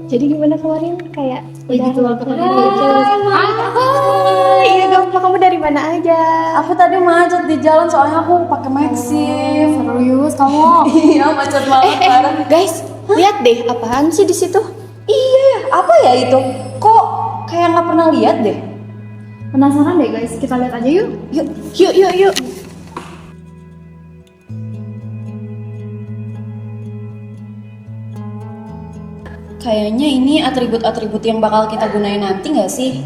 Jadi gimana kemarin kayak udah gitu waktu iya kamu dari mana aja? Aku tadi macet di jalan soalnya aku pakai Maxim. Serius kamu? Iya macet banget parah. Guys, lihat deh apaan sih di situ? Iya ya, apa ya itu? Kok kayak nggak pernah lihat deh? Penasaran deh guys, kita lihat aja yuk. Yuk. Kayaknya ini atribut-atribut yang bakal kita gunain nanti nggak sih?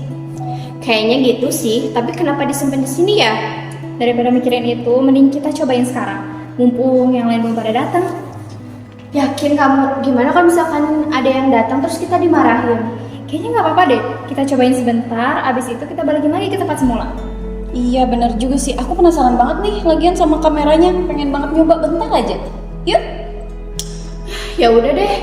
Kayaknya gitu sih, tapi kenapa disimpan di sini ya? Daripada mikirin itu, mending kita cobain sekarang. Mumpung yang lain belum pada datang. Yakin kamu? Gimana kalau misalkan ada yang datang terus kita dimarahin? Kayaknya nggak apa-apa deh. Kita cobain sebentar, abis itu kita balikin lagi ke tempat semula. Iya bener juga sih, aku penasaran banget nih lagian sama kameranya, pengen banget nyoba bentar aja. Yuk. Ya udah deh.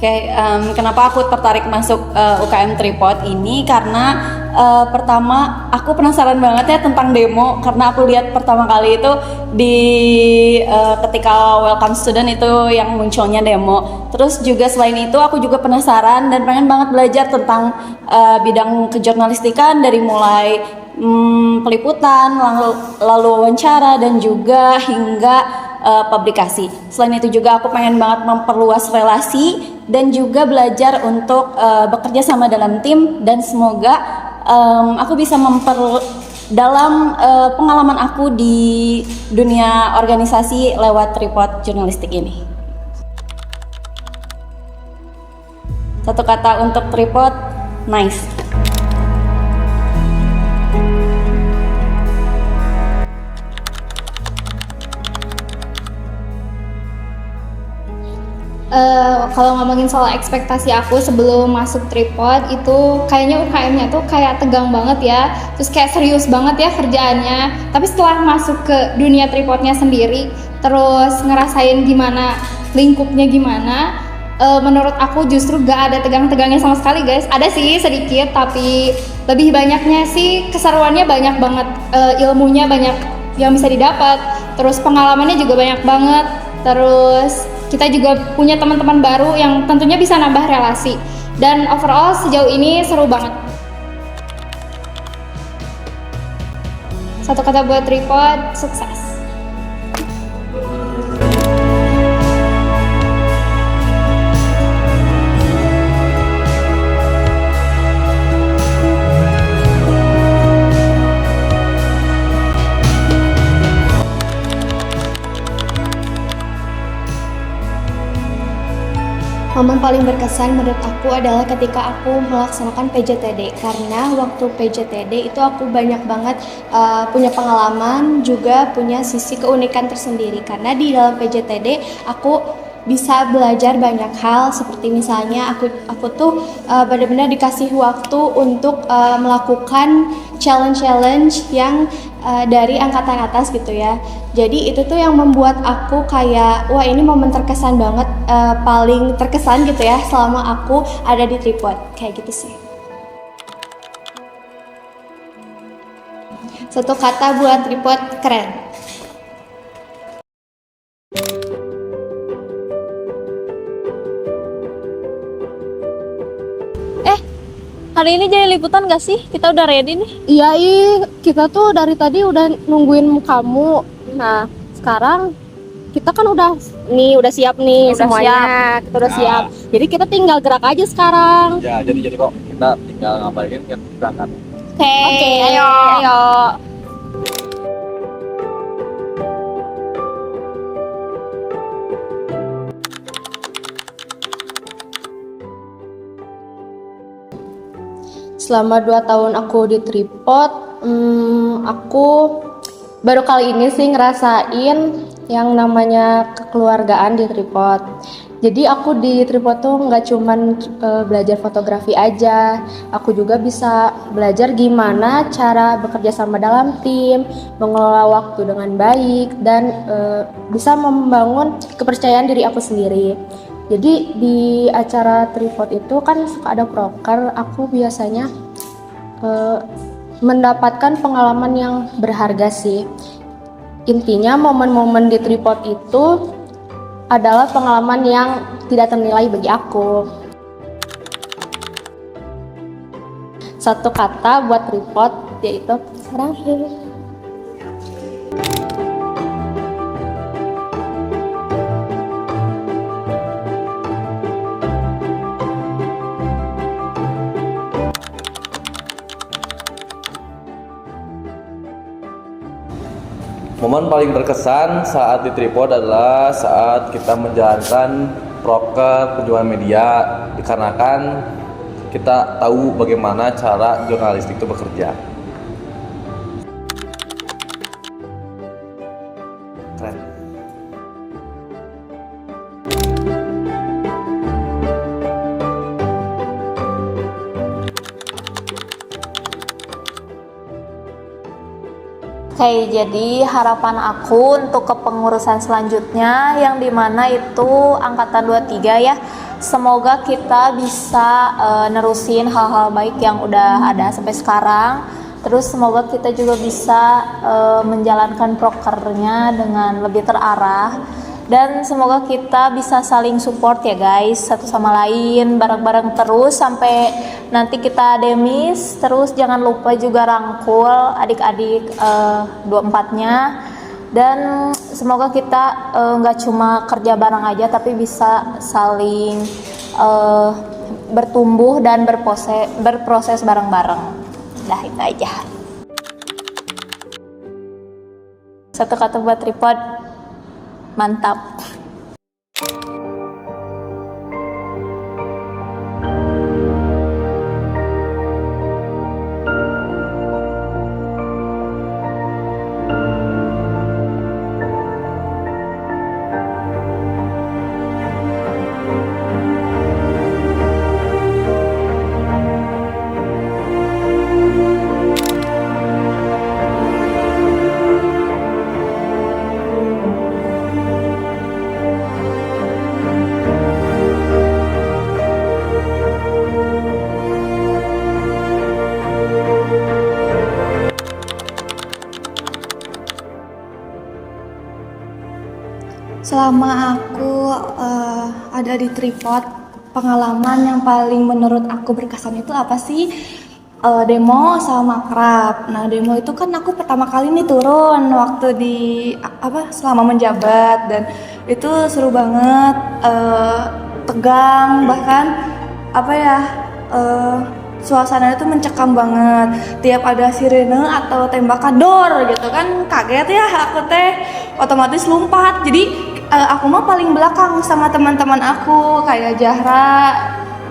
Oke, kenapa aku tertarik masuk UKM Tripod ini karena pertama aku penasaran banget ya tentang demo karena aku lihat pertama kali itu di ketika welcome student itu yang munculnya demo. Terus juga selain itu aku juga penasaran dan pengen banget belajar tentang bidang kejurnalistikan dari mulai peliputan, lalu wawancara dan juga hingga publikasi. Selain itu juga aku pengen banget memperluas relasi dan juga belajar untuk bekerja sama dalam tim dan semoga aku bisa dalam pengalaman aku di dunia organisasi lewat Tripod jurnalistik ini. Satu kata untuk Tripod, nice. Kalau ngomongin soal ekspektasi aku sebelum masuk Tripod itu kayaknya UKM-nya tuh kayak tegang banget ya, terus kayak serius banget ya kerjaannya. Tapi setelah masuk ke dunia Tripodnya sendiri, terus ngerasain gimana lingkupnya gimana, menurut aku justru gak ada tegang-tegangnya sama sekali guys. Ada sih sedikit, tapi lebih banyaknya sih keseruannya banyak banget, ilmunya banyak yang bisa didapat, terus pengalamannya juga banyak banget, terus kita juga punya teman-teman baru yang tentunya bisa nambah relasi. Dan overall sejauh ini seru banget. Satu kata buat Tripod, sukses. Momen paling berkesan menurut aku adalah ketika aku melaksanakan PJTD, karena waktu PJTD itu aku banyak banget punya pengalaman, juga punya sisi keunikan tersendiri, karena di dalam PJTD aku bisa belajar banyak hal, seperti misalnya aku tuh benar-benar dikasih waktu untuk melakukan challenge yang dari angkatan atas gitu ya. Jadi itu tuh yang membuat aku kayak wah ini momen terkesan banget, paling terkesan gitu ya selama aku ada di Tripod kayak gitu sih. Satu kata buat Tripod, keren. Hari ini jadi liputan gak sih? Kita udah ready nih. Iya, kita tuh dari tadi udah nungguin kamu. Nah, sekarang kita kan udah siap nih semuanya. Kita udah siap. Jadi kita tinggal gerak aja sekarang. Ya, jadi kok kita tinggal ngapain kan berangkat. Oke, ayo. Selama 2 tahun aku di Tripod, aku baru kali ini sih ngerasain yang namanya kekeluargaan di tripod. Jadi aku di tripod tuh nggak cuman belajar fotografi aja, aku juga bisa belajar gimana cara bekerja sama dalam tim, mengelola waktu dengan baik, dan bisa membangun kepercayaan diri aku sendiri. Jadi di acara tripod itu kan suka ada proker, aku biasanya mendapatkan pengalaman yang berharga sih. Intinya momen-momen di tripod itu adalah pengalaman yang tidak ternilai bagi aku. Satu kata buat tripod yaitu saranghe. Momen paling berkesan saat di tripod adalah saat kita menjalankan proker penjualan media, dikarenakan kita tahu bagaimana cara jurnalistik itu bekerja. Keren. Oke, jadi harapan aku untuk kepengurusan selanjutnya yang dimana itu angkatan 23 ya. Semoga kita bisa nerusin hal-hal baik yang udah ada sampai sekarang. Terus semoga kita juga bisa menjalankan prokernya dengan lebih terarah. Dan semoga kita bisa saling support ya guys, satu sama lain, bareng-bareng terus sampai nanti kita demis. Terus jangan lupa juga rangkul adik-adik 24-nya. Dan semoga kita nggak cuma kerja bareng aja, tapi bisa saling bertumbuh dan berproses bareng-bareng. Dah itu aja. Satu kata buat tripod, mantap. Selama aku ada di tripod, pengalaman yang paling menurut aku berkesan itu apa sih? Demo sama makrab. Nah, demo itu kan aku pertama kali nih turun waktu di selama menjabat, dan itu seru banget, tegang, bahkan suasana itu mencekam banget. Tiap ada sirene atau tembakan dor gitu kan, kaget ya aku teh, otomatis lompat. Jadi aku mah paling belakang sama teman-teman aku, kayak Jahra,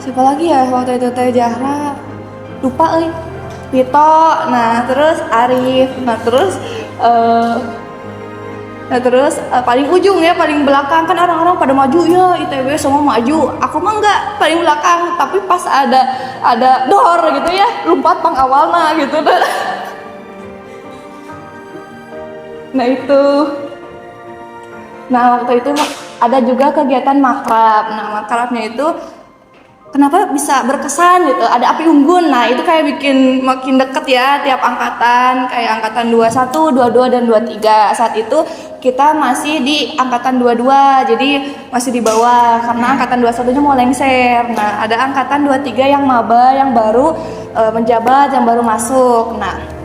siapa lagi ya waktu itu teh, Jahra, lupa Vito, nah terus Arif, paling ujung ya, paling belakang kan orang-orang pada maju ya, ITB semua maju, aku mah enggak, paling belakang. Tapi pas ada dor gitu ya, lompat pang awalna gitu. Nah waktu itu ada juga kegiatan makrab. Nah makrabnya itu kenapa bisa berkesan gitu, ada api unggun. Nah itu kayak bikin makin deket ya tiap angkatan, kayak angkatan 21, 22, dan 23. Saat itu kita masih di angkatan 22, jadi masih di bawah karena angkatan 21 nya mau lengser. Nah ada angkatan 23 yang maba, yang baru menjabat, yang baru masuk. Nah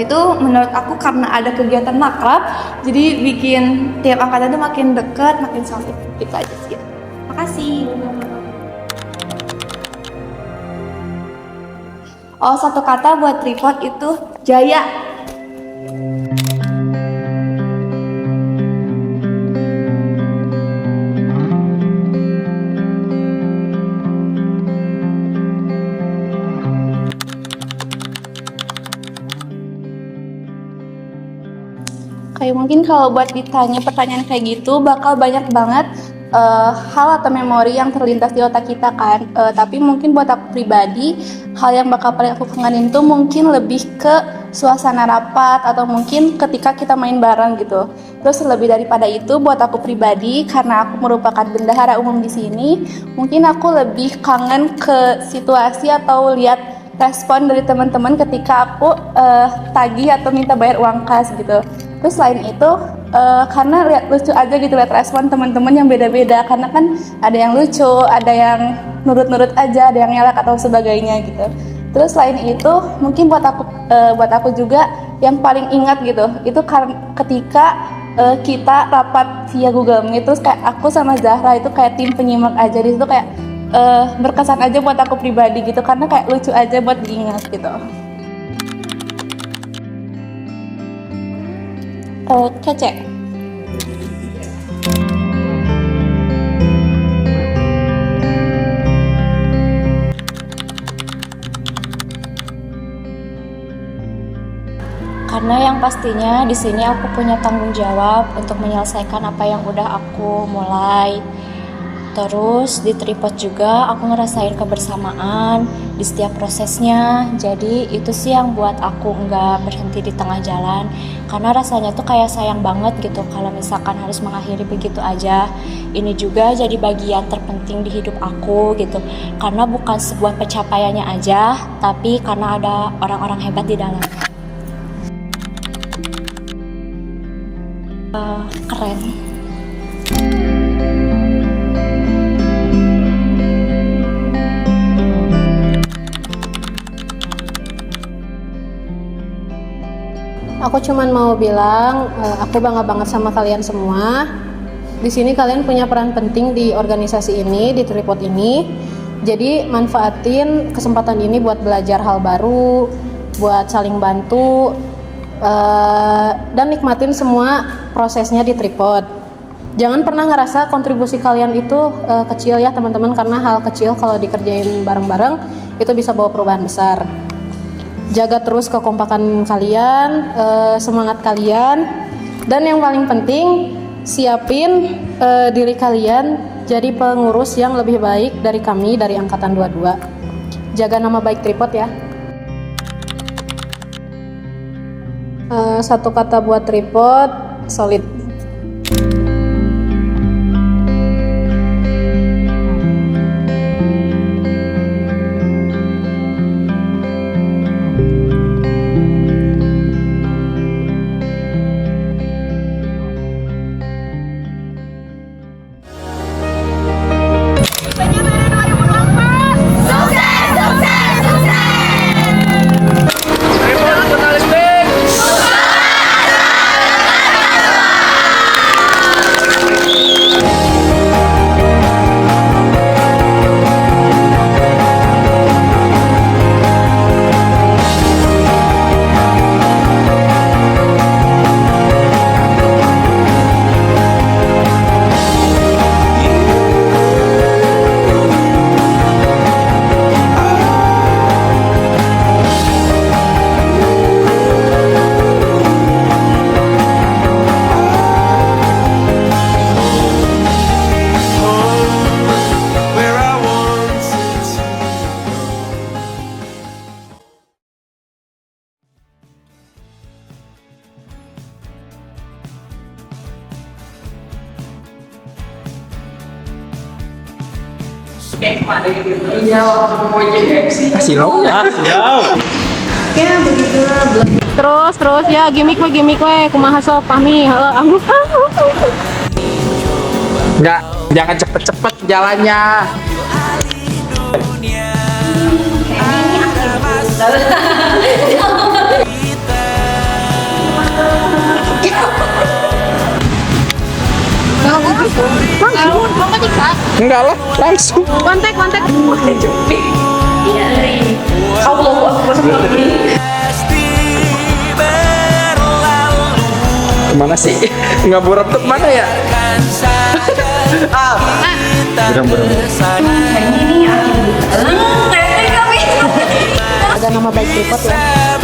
itu menurut aku karena ada kegiatan makrab, jadi bikin tiap angkatan itu makin dekat, makin solid. Itu aja sih. Makasih. Oh, satu kata buat tripod itu jaya. Kayak mungkin kalau buat ditanya pertanyaan kayak gitu bakal banyak banget hal atau memori yang terlintas di otak kita kan. Tapi mungkin buat aku pribadi, hal yang bakal paling aku kangenin tuh mungkin lebih ke suasana rapat atau mungkin ketika kita main bareng gitu. Terus lebih daripada itu, buat aku pribadi, karena aku merupakan bendahara umum di sini, mungkin aku lebih kangen ke situasi atau lihat respon dari teman-teman ketika aku tagih atau minta bayar uang kas gitu. Terus selain itu, karena lihat lucu aja gitu, lihat respon teman-teman yang beda-beda, karena kan ada yang lucu, ada yang nurut-nurut aja, ada yang nyelak atau sebagainya gitu. Terus selain itu, mungkin buat aku juga yang paling ingat gitu, itu ketika kita rapat via Google Meet, terus kayak aku sama Zahra itu kayak tim penyimak aja di situ, kayak berkesan aja buat aku pribadi gitu, karena kayak lucu aja buat diingat gitu. Kece. Karena yang pastinya di sini aku punya tanggung jawab untuk menyelesaikan apa yang udah aku mulai. Terus di tripod juga aku ngerasain kebersamaan di setiap prosesnya. Jadi itu sih yang buat aku nggak berhenti di tengah jalan. Karena rasanya tuh kayak sayang banget gitu kalau misalkan harus mengakhiri begitu aja. Ini juga jadi bagian terpenting di hidup aku gitu. Karena bukan sebuah pencapaiannya aja, tapi karena ada orang-orang hebat di dalamnya. Keren. Aku cuman mau bilang, aku bangga banget sama kalian semua. Di sini kalian punya peran penting di organisasi ini, di Tripod ini. Jadi manfaatin kesempatan ini buat belajar hal baru, buat saling bantu, dan nikmatin semua prosesnya di Tripod. Jangan pernah ngerasa kontribusi kalian itu kecil ya teman-teman, karena hal kecil kalau dikerjain bareng-bareng itu bisa bawa perubahan besar. Jaga terus kekompakan kalian, semangat kalian, dan yang paling penting siapin diri kalian jadi pengurus yang lebih baik dari kami dari Angkatan 22. Jaga nama baik Tripod ya. Satu kata buat Tripod, solid. Terus ya gimmick we kumaha sok pahmi heeh. Enggak, jangan cepet-cepet jalannya. Enggak lah, langsung. Kontak. Kemana sih? Nggak buruk tuh mana ya? Burung. Ada nama baik Tripod ya.